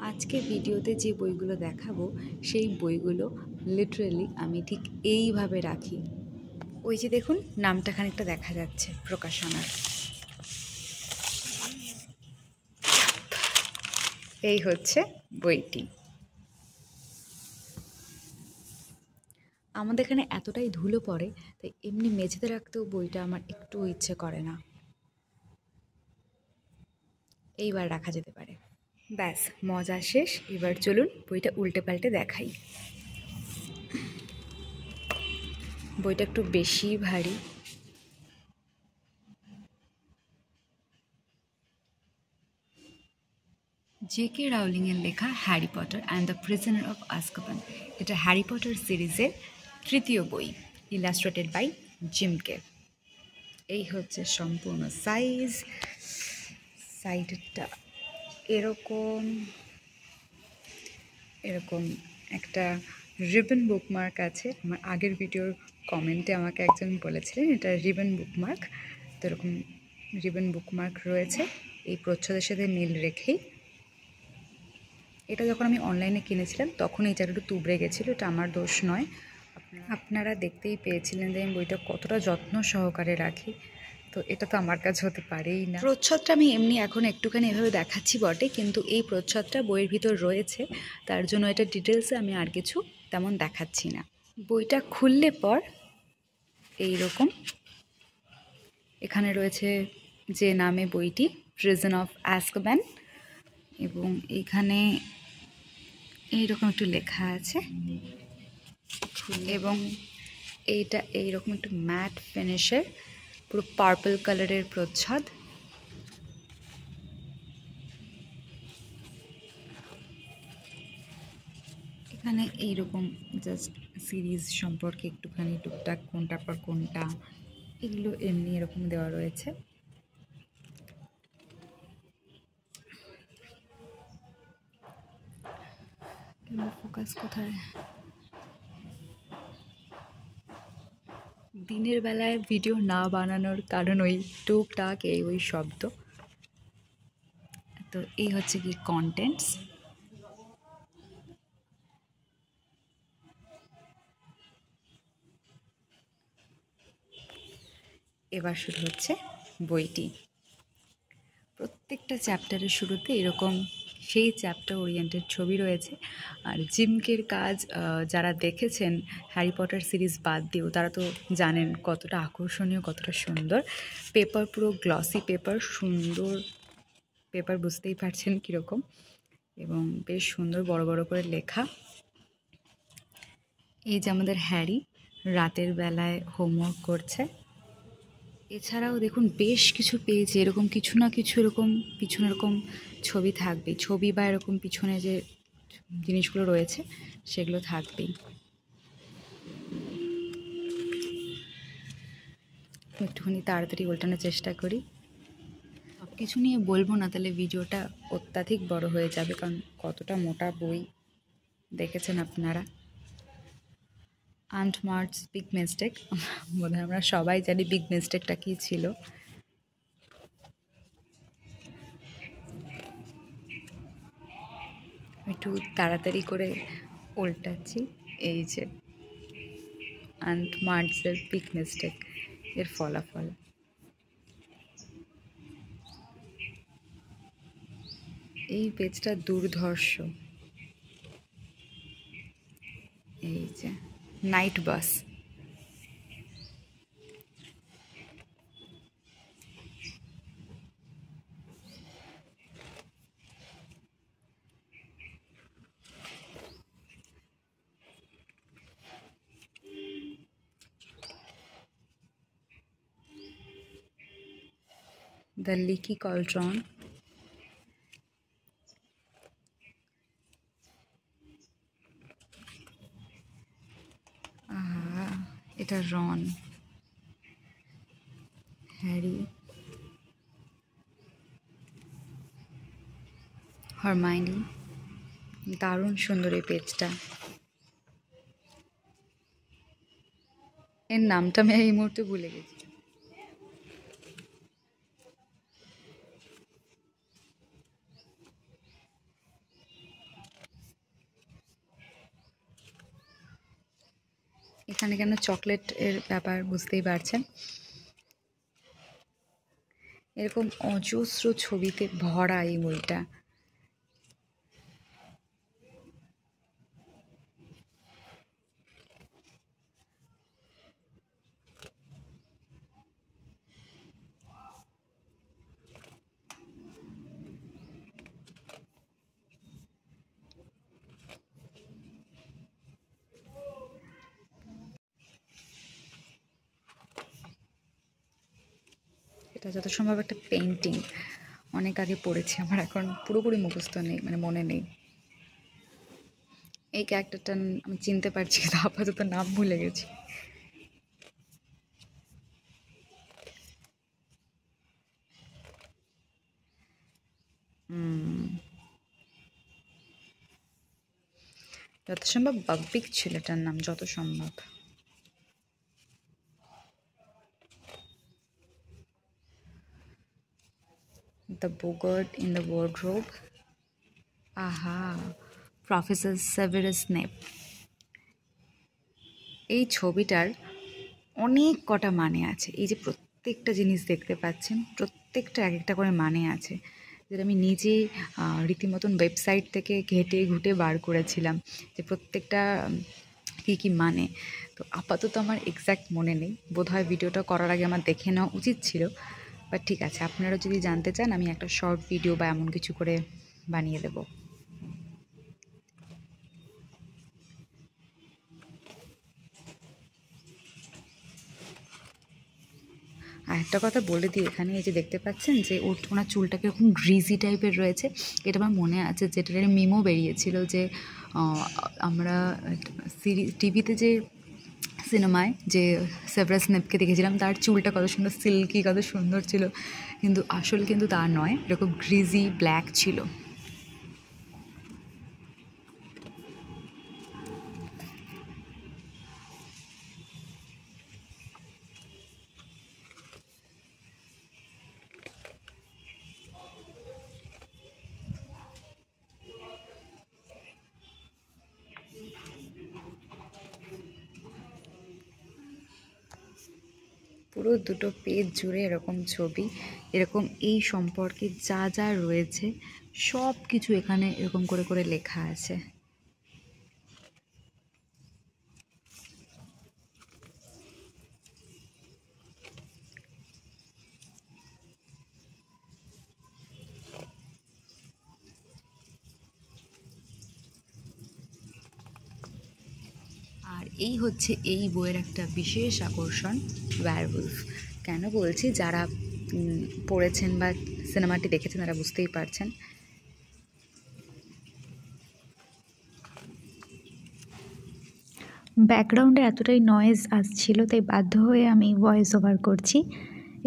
আজকে ভিডিওতে যে বইগুলো দেখাবো সেই বইগুলো লিটারেলি আমি ঠিক এইভাবে রাখি। ওই যে দেখুন নামটা খানিকটা দেখা যাচ্ছে প্রকাশনার। এই হচ্ছে বইটি। আমাদের এখানে এতটাই ধুলো পড়ে তাই এমনি মেঝেতে রাখতেও বইটা আমার একটু ইচ্ছে করে না। এইবার রাখা যেতে পারে। ব্যাস মজা শেষ। এবার চলুন বইটা উল্টে পাল্টে দেখাই। বইটা একটু বেশি ভারী। জে.কে রাউলিংয়ের লেখা Harry Potter and the prisoner of Azkaban. এটা হ্যারি পটার সিরিজের তৃতীয় বই, ইলাস্ট্রেটেড বাই জিমকে। এই হচ্ছে সম্পূর্ণ সাইজ। সাইডটা এরকম এরকম একটা রিবন বুকমার্ক আছে। আমার আগের ভিডিওর কমেন্টে আমাকে একজন বলেছিলেন এটা রিবন বুকমার্ক, তো এরকম রিবন বুকমার্ক রয়েছে এই প্রচ্ছদের সাথে মিল রেখেই। এটা যখন আমি অনলাইনে কিনেছিলাম তখন এই জায়গাটা একটু তুবড়ে গেছিলো, এটা আমার দোষ নয়। আপনারা দেখতেই পেয়েছিলেন যে আমি বইটা কতটা যত্ন সহকারে রাখি, তো এটা তো আমার কাছে হতে পারেই না। প্রচ্ছদটা আমি এমনি এখন একটুখানি এভাবে দেখাচ্ছি বটে, কিন্তু এই প্রচ্ছদটা বইয়ের ভিতর রয়েছে, তার জন্য এটা ডিটেলসে আমি আর কিছু তেমন দেখাচ্ছি না। বইটা খুললে পর এই রকম এখানে রয়েছে যে নামে বইটি, প্রিজন অফ আজকাবান, এবং এখানে এইরকম একটু লেখা আছে, এবং এইটা এইরকম একটু ম্যাট ফিনিশের পুরো পার্পল কালারের প্রচ্ছদ। এখানে এইরকম জাস্ট সিরিজ সম্পর্কে একটুখানি টুকটাক কোনটার পর কোনটা এগুলো এমনি এরকম দেওয়া রয়েছে। ফোকাস কোথায়? দিনের বেলায় ভিডিও না বানানোর কারণ ওই টুকটাক ওই শব্দ। তো এই হচ্ছে কি কন্টেন্টস। এবার শুরু হচ্ছে বইটি। প্রত্যেকটা চ্যাপ্টারের শুরুতে এরকম সেই চ্যাপ্টার ওরিয়েন্টেড ছবি রয়েছে। আর জিমকের কাজ যারা দেখেছেন হ্যারি পটার সিরিজ বাদ দিয়েও তারা তো জানেন কতটা আকর্ষণীয়, কতটা সুন্দর। পেপার পুরো গ্লসি পেপার, সুন্দর পেপার, বুঝতেই পারছেন কীরকম, এবং বেশ সুন্দর বড় বড় করে লেখা। এই যে আমাদের হ্যারি রাতের বেলায় হোমওয়ার্ক করছে। এছাড়াও দেখুন বেশ কিছু পেজে এরকম কিছু না কিছু এরকম পিছনে এরকম ছবি থাকবেই, ছবি বা এরকম পিছনে যে জিনিসগুলো রয়েছে সেগুলো থাকবেই। একটুখানি তাড়াতাড়ি উল্টানোর চেষ্টা করি। সব কিছু নিয়ে বলবো না, তাহলে ভিডিওটা অত্যাধিক বড় হয়ে যাবে, কারণ কতটা মোটা বই দেখেছেন আপনারা। আন্ট মার্চ বিগ মিস্টেক, বোধহয় আমরা সবাই জানি বিগ মিস্টেকটা কী ছিল। একটু তাড়াতাড়ি করে উল্টাচ্ছি। এই যে আন্ট মার্চের বিগ মিস্টেক এর ফলাফল। এই পেজটা দুর্ধর্ষ। এই যে Knight Bus. The Leaky Cauldron. এটা রন, হ্যারি, হারমাইনি। দারুণ সুন্দর এই পেজটা। এর নামটা আমি এই মুহূর্তে ভুলে গেছি। এখানে কেন চকলেট এর ব্যাপার বুঝতেই পারছেন। এরকম অজস্র ছবিতে ভরা এই বইটা। এটা যত সম্ভব একটা পেন্টিং, অনেক আগে পড়েছি, আমার এখন পুরোপুরি মুখস্থ নেই, মানে মনে নেই। এই ক্যারেক্টারটা আমি চিনতে পারছি কিন্তু আপাতত নাম ভুলে গেছি। যত সম্ভব বাকবিক ছিল এটার নাম, যত সম্ভব। The Bogart in the wardrobe. আহা, প্রফেসর সেভারাস স্নেপ। এই ছবিটার অনেক কটা মানে আছে। এই যে প্রত্যেকটা জিনিস দেখতে পাচ্ছেন, প্রত্যেকটা এক একটা করে মানে আছে, যেটা আমি নিজে রীতিমতন ওয়েবসাইট থেকে ঘেটে ঘুটে বার করেছিলাম যে প্রত্যেকটা কী কী মানে। তো আপাতত আমার এক্স্যাক্ট মনে নেই, বোধহয় ভিডিওটা করার আগে আমার দেখে নেওয়া উচিত ছিল। বাট ঠিক আছে, আপনারা যদি জানতে চান আমি একটা শর্ট ভিডিও বা এমন কিছু করে বানিয়ে দেবো। আর একটা কথা বলে দিই, এখানে এই যে দেখতে পাচ্ছেন যে ওনার চুলটা কীরকম গ্রিজি টাইপের রয়েছে। এটা আমার মনে আছে, যেটার মিমও বেরিয়েছিল যে আমরা টিভিতে যে সিনেমায় যে সেভারাস স্নেপকে দেখেছিলাম, তার চুলটা কত সুন্দর সিল্কি, কত সুন্দর ছিল, কিন্তু আসল কিন্তু তা নয়, এরকম গ্রিজি ব্ল্যাক ছিল। পুরো দুটো পেজ জুড়ে এরকম ছবি, এরকম এই সম্পর্কে যা যা রয়েছে সব কিছু এখানে এরকম করে করে লেখা আছে। আর এই হচ্ছে এই বইয়ের একটা বিশেষ আকর্ষণ, ওয়্যারউলফ। কেন বলছি, যারা পড়েছেন বা সিনেমাটি দেখেছেন তারা বুঝতেই পারছেন। ব্যাকগ্রাউন্ডে এতটাই নয়েজ আসছিল, তাই বাধ্য হয়ে আমি ভয়েস ওভার করছি।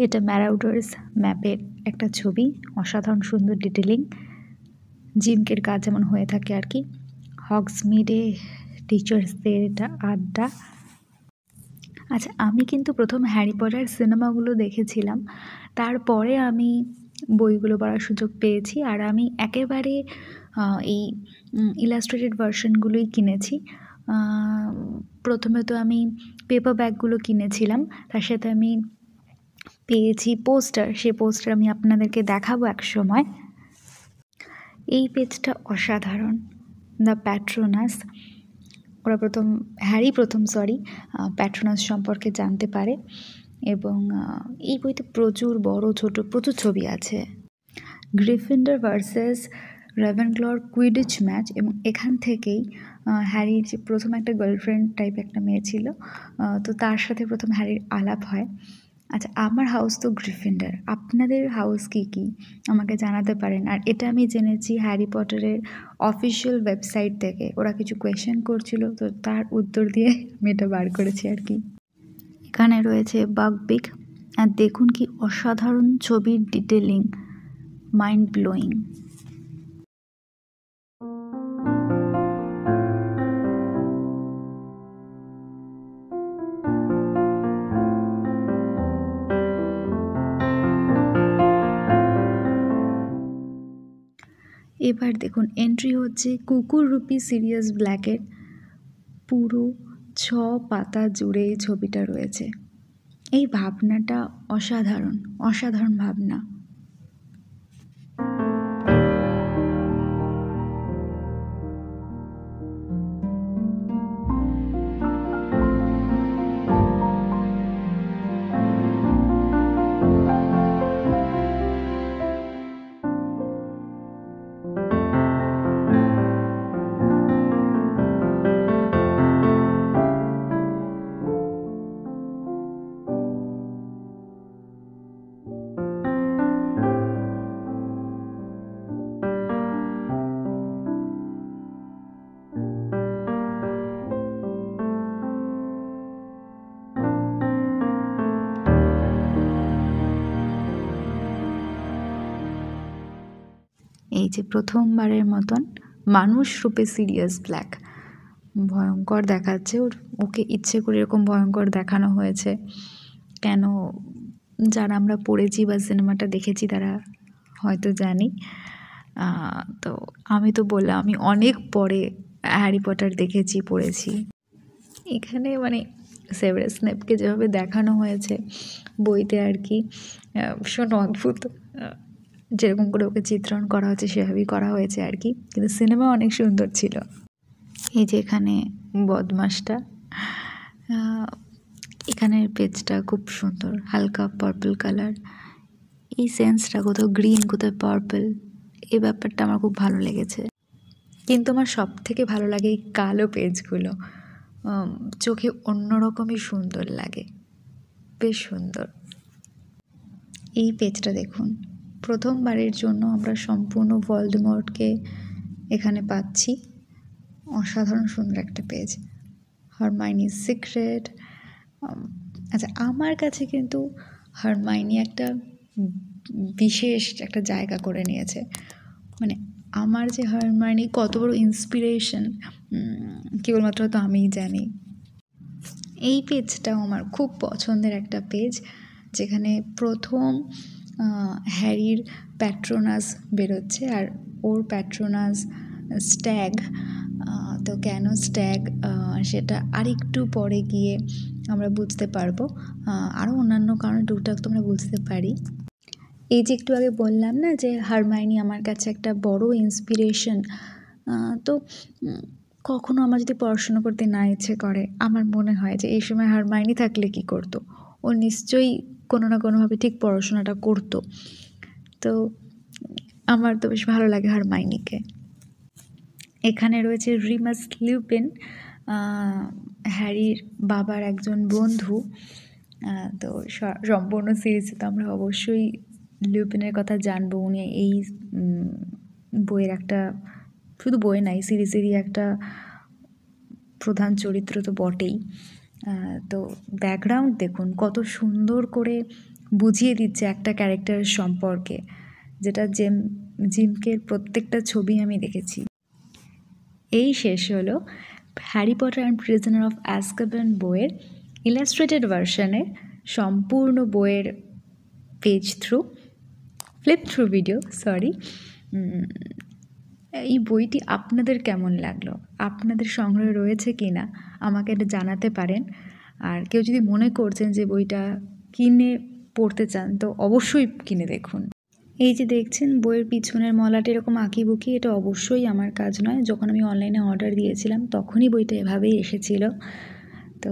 এটা ম্যারাউডার্স ম্যাপের একটা ছবি, অসাধারণ সুন্দর ডিটেলিং, জিমকের কাজ যেমন হয়ে থাকে আর কি। হগসমিডে টিচার্সদের এটা আড্ডা। আচ্ছা, আমি কিন্তু প্রথম হ্যারি পটার সিনেমাগুলো দেখেছিলাম, তারপরে আমি বইগুলো পড়ার সুযোগ পেয়েছি। আর আমি একেবারে এই ইলাস্ট্রেটেড ভার্সনগুলোই কিনেছি। প্রথমে তো আমি পেপার ব্যাগগুলো কিনেছিলাম, তার সাথে আমি পেয়েছি পোস্টার। সেই পোস্টার আমি আপনাদেরকে দেখাবো এক সময়। এই পেজটা অসাধারণ, দ্য প্যাট্রোনাস। ওরা হ্যারি প্রথম প্যাট্রোনাস সম্পর্কে জানতে পারে, এবং এই বইতে প্রচুর বড় ছোট প্রচুর ছবি আছে। গ্রিফিন্ডর ভার্সেস রেভেনক্লর কুইডিচ ম্যাচ, এবং এখান থেকেই হ্যারির যে প্রথম একটা গার্লফ্রেন্ড টাইপ একটা মেয়ে ছিল, তো তার সাথে প্রথম হ্যারির আলাপ হয়। আচ্ছা, আমার হাউস তো গ্রিফিন্ডর, আপনাদের হাউস কী কী আমাকে জানাতে পারেন। আর এটা আমি জেনেছি হ্যারি পটারের অফিসিয়াল ওয়েবসাইট থেকে, ওরা কিছু কোয়েশ্চেন করছিল, তো তার উত্তর দিয়ে আমি এটা বার করেছি আর কি। এখানে রয়েছে বাকবিক, আর দেখুন কি অসাধারণ ছবির ডিটেলিং, মাইন্ড ব্লোয়িং। এবার দেখুন, এন্ট্রি হচ্ছে কুকুররূপী সিরিয়াস ব্ল্যাকের পুরো পাতা জুড়ে এই ছবিটা রয়েছে। এই ভাবনাটা অসাধারণ, অসাধারণ ভাবনা। এই যে প্রথমবারের মতন মানুষ রূপে সিরিয়াস ব্ল্যাক ভয়ঙ্কর দেখাচ্ছে। ওকে ইচ্ছে করে এরকম ভয়ঙ্কর দেখানো হয়েছে কেন, যারা আমরা পড়েছি বা সিনেমাটা দেখেছি তারা হয়তো জানি। তো আমি তো বললাম আমি অনেক পরে হ্যারি পটার দেখেছি, পড়েছি। এখানে মানে সেভারাস স্নেপকে যেভাবে দেখানো হয়েছে বইতে আর কি, ভীষণ অদ্ভুত। যেরকম করে ওকে চিত্রণ করা হয়েছে সেভাবেই করা হয়েছে আর কি, কিন্তু সিনেমা অনেক সুন্দর ছিল। এই যে এখানে বদমাসটা, এখানের পেজটা খুব সুন্দর, হালকা পার্পল কালার। এই সেন্সটা কোথাও গ্রিন কোথাও পার্পল, এই ব্যাপারটা আমার খুব ভালো লেগেছে। কিন্তু আমার সব থেকে ভালো লাগে এই কালো পেজগুলো, চোখে অন্যরকমই সুন্দর লাগে, বেশ সুন্দর। এই পেজটা দেখুন, প্রথমবারের জন্য আমরা সম্পূর্ণ ভলডেমর্টকে এখানে পাচ্ছি। অসাধারণ সুন্দর একটা পেজ, হারমাইনির সিক্রেট। আচ্ছা, আমার কাছে কিন্তু হারমাইনি একটা বিশেষ একটা জায়গা করে নিয়েছে। মানে আমার যে হারমাইনি কত বড় ইন্সপিরেশন কেবলমাত্র তো আমিই জানি। এই পেজটাও আমার খুব পছন্দের একটা পেজ, যেখানে প্রথম হ্যারির প্যাট্রোনাস বেরোচ্ছে, আর ওর প্যাট্রোনাস স্ট্যাগ। তো কেন স্ট্যাগ সেটা আরেকটু পরে গিয়ে আমরা বুঝতে পারবো, আরও অন্যান্য কারণে টুকটাক তো আমরা বুঝতে পারি। এই যে একটু আগে বললাম না যে হারমাইনি আমার কাছে একটা বড় ইন্সপিরেশন, তো কখনো আমার যদি পড়াশোনা করতে না ইচ্ছে করে, আমার মনে হয় যে এই সময় হারমাইনি থাকলে কি করতো, ও নিশ্চয়ই কোনো না কোনোভাবে ঠিক পড়াশোনাটা করতো। তো আমার তো বেশ ভালো লাগে হারমাইনিকে। এখানে রয়েছে রিমাস লিউপিন, হ্যারির বাবার একজন বন্ধু। তো সম্পূর্ণ সিরিজে তো আমরা অবশ্যই লিউপিনের কথা জানবো। উনি এই বইয়ের একটা, শুধু বই নাই সিরিজেরই একটা প্রধান চরিত্র তো বটেই। তো ব্যাকগ্রাউন্ড দেখুন কত সুন্দর করে বুঝিয়ে দিচ্ছে একটা ক্যারেক্টারের সম্পর্কে, যেটা জিমকের প্রত্যেকটা ছবি আমি দেখেছি। এই শেষ হলো Harry Potter and prisoner of Azkaban বইয়ের ইলাস্ট্রেটেড ভার্সনের সম্পূর্ণ বইয়ের ফ্লিপ থ্রু ভিডিও। এই বইটি আপনাদের কেমন লাগলো, আপনাদের সংগ্রহে রয়েছে কি না আমাকে এটা জানাতে পারেন। আর কেউ যদি মনে করছেন যে বইটা কিনে পড়তে চান, তো অবশ্যই কিনে দেখুন। এই যে দেখছেন বইয়ের পিছনের মলাটা এরকম আঁকিবুকি, এটা অবশ্যই আমার কাজ নয়। যখন আমি অনলাইনে অর্ডার দিয়েছিলাম তখনই বইটা এভাবেই এসেছিল। তো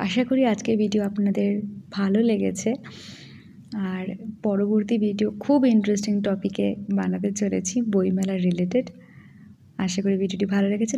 আশা করি আজকের ভিডিও আপনাদের ভালো লেগেছে, আর পরবর্তী ভিডিও খুব ইন্টারেস্টিং টপিকে বানাতে চলেছি, বইমেলা রিলেটেড। আশা করি ভিডিওটি ভালো লেগেছে।